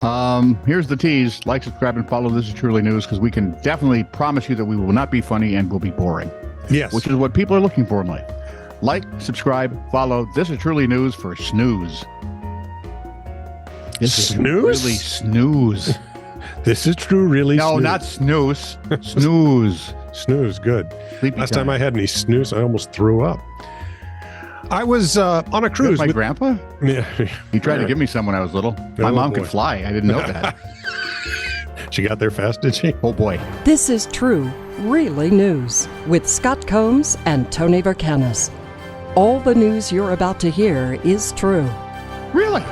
Here's the tease. Like, subscribe, and follow This Is Truly News, because we can definitely promise you that we will not be funny and will be boring. Yes. Which is what people are looking for in life. Like, subscribe, follow This Is Truly News for snooze. This Snooze? is really snooze. This is true, really. No, snooze. not snooze. Snooze. Snooze, good. Sleepy Last time I had any snooze, I almost threw up. I was on a cruise. My grandpa? Yeah. He tried to give me some when I was little. My mom could fly. I didn't know that. She got there fast, did she? Oh, boy. This is True, Really News with Scott Combs and Tony Vercanis. All the news you're about to hear is true, Really?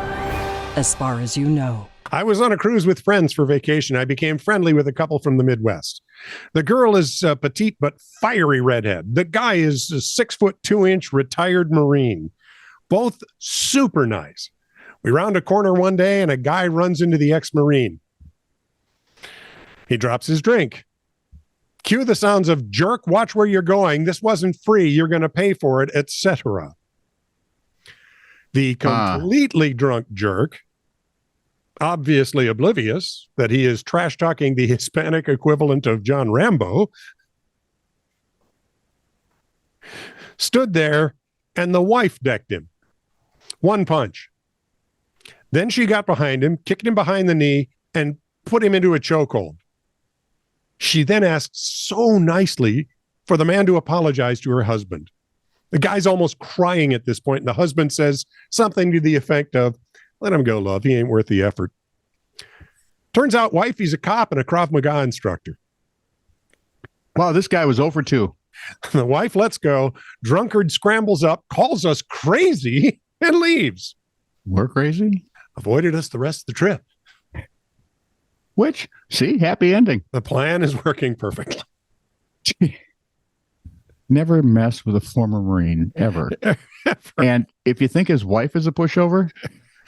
as far as you know. I was on a cruise with friends for vacation. I became friendly with a couple from the Midwest. The girl is a petite but fiery redhead. The guy is a 6'2" retired Marine. Both super nice. We round a corner one day and a guy runs into the ex-Marine. He drops his drink. Cue the sounds of "jerk, watch where you're going. This wasn't free. You're going to pay for it," etc. The completely drunk jerk, obviously oblivious that he is trash-talking the Hispanic equivalent of John Rambo, stood there and the wife decked him. One punch. Then she got behind him, kicked him behind the knee, and put him into a chokehold. She then asked so nicely for the man to apologize to her husband. The guy's almost crying at this point, and the husband says something to the effect of, "Let him go, love. He ain't worth the effort." Turns out, wife, he's a cop and a Krav Maga instructor. Wow, this guy was over 2. The wife lets go. Drunkard scrambles up, calls us crazy, and leaves. We're crazy? Avoided us the rest of the trip. Which, see, happy ending. The plan is working perfectly. Never mess with a former Marine, ever. And if you think his wife is a pushover,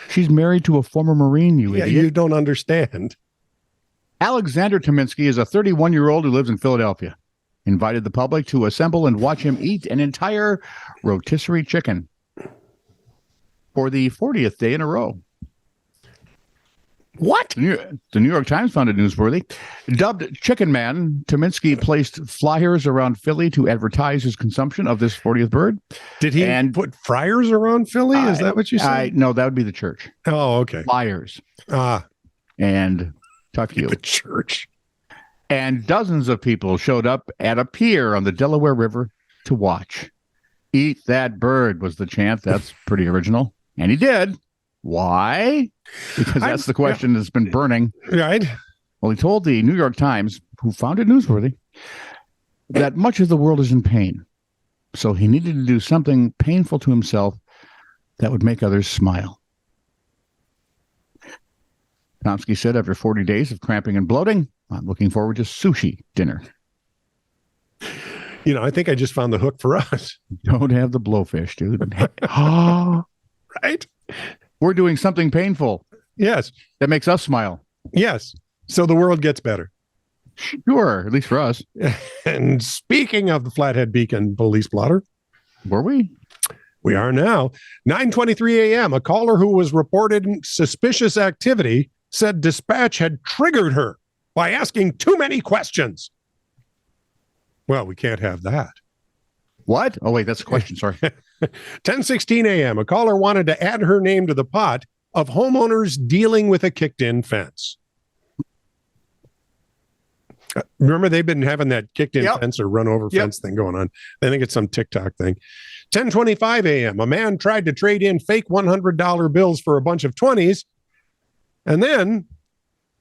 she's married to a former Marine, you idiot. You don't understand. Alexander Tominski is a 31-year-old who lives in Philadelphia. Invited the public to assemble and watch him eat an entire rotisserie chicken for the 40th day in a row. What? The New York Times found it newsworthy. Dubbed Chicken Man, Tominski placed flyers around Philly to advertise his consumption of this 40th bird. Did he put fryers around Philly? Is that what you said? No, that would be the church. Oh, okay. Flyers. And talk to you. The church. And dozens of people showed up at a pier on the Delaware River to watch. "Eat that bird" was the chant. That's pretty original. And he did. Why? Because that's the question that's been burning. Right. Well, he told the New York Times, who found it newsworthy, that much of the world is in pain. So he needed to do something painful to himself that would make others smile. Tomsky said, after 40 days of cramping and bloating, "I'm looking forward to sushi dinner." You know, I think I just found the hook for us. Don't have the blowfish, dude. Oh, right? We're doing something painful. Yes. That makes us smile. Yes. So the world gets better. Sure, at least for us. And speaking of the Flathead Beacon police blotter. Were we? We are now. 9:23 a.m. A caller who was reporting suspicious activity said dispatch had triggered her by asking too many questions. Well, we can't have that. What? Oh, wait, that's a question. Sorry. 10:16 a.m. A caller wanted to add her name to the pot of homeowners dealing with a kicked-in fence. Remember, they've been having that kicked-in fence or run-over fence thing going on. I think it's some TikTok thing. 10:25 a.m. A man tried to trade in fake $100 bills for a bunch of 20s and then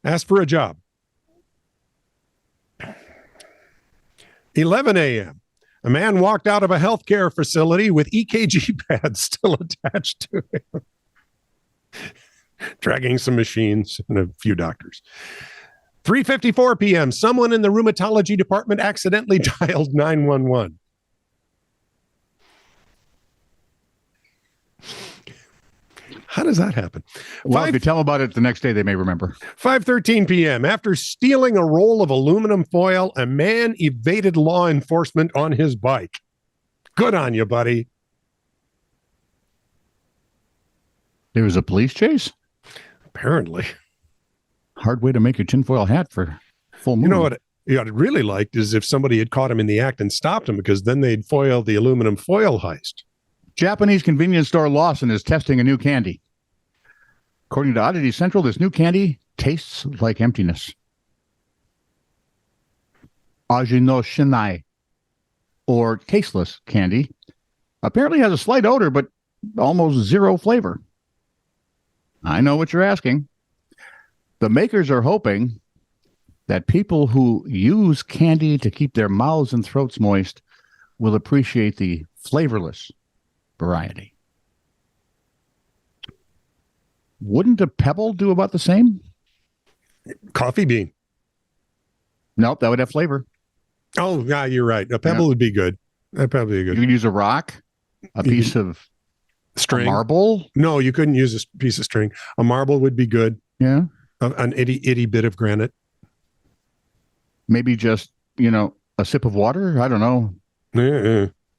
asked for a job. 11 a.m. A man walked out of a healthcare facility with EKG pads still attached to him, dragging some machines and a few doctors. 3:54 p.m. Someone in the rheumatology department accidentally dialed 911. How does that happen? Well, if you tell them about it the next day, they may remember. 5:13 p.m. After stealing a roll of aluminum foil, a man evaded law enforcement on his bike. Good on you, buddy. There was a police chase? Apparently. Hard way to make a tinfoil hat for full moon. You know what I'd really liked is if somebody had caught him in the act and stopped him, because then they'd foil the aluminum foil heist. Japanese convenience store Lawson is testing a new candy. According to Oddity Central, this new candy tastes like emptiness. Aji no Shinai, or tasteless candy, apparently has a slight odor, but almost zero flavor. I know what you're asking. The makers are hoping that people who use candy to keep their mouths and throats moist will appreciate the flavorless variety. Wouldn't a pebble do about the same? Coffee bean. Nope, that would have flavor. Oh, yeah, you're right. A pebble would be good. That'd probably be good. You could use a rock, a piece of string. A marble. No, you couldn't use a piece of string. A marble would be good. Yeah. An itty bit of granite. Maybe just, a sip of water. I don't know.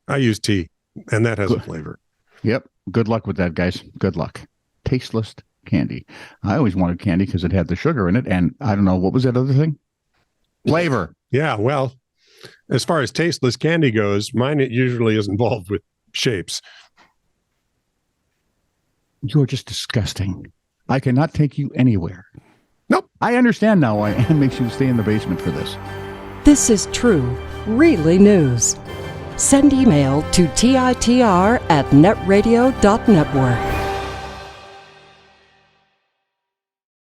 I use tea, and that has a flavor. Yep. Good luck with that, guys. Good luck. Tasteless candy. I always wanted candy because it had the sugar in it, and I don't know, what was that other thing? Flavor. Yeah, well, as far as tasteless candy goes, mine it usually is involved with shapes. You're just disgusting. I cannot take you anywhere. Nope. I understand now why Anne makes you stay in the basement for this. This is true, really news. Send email to TITR@netradio.network.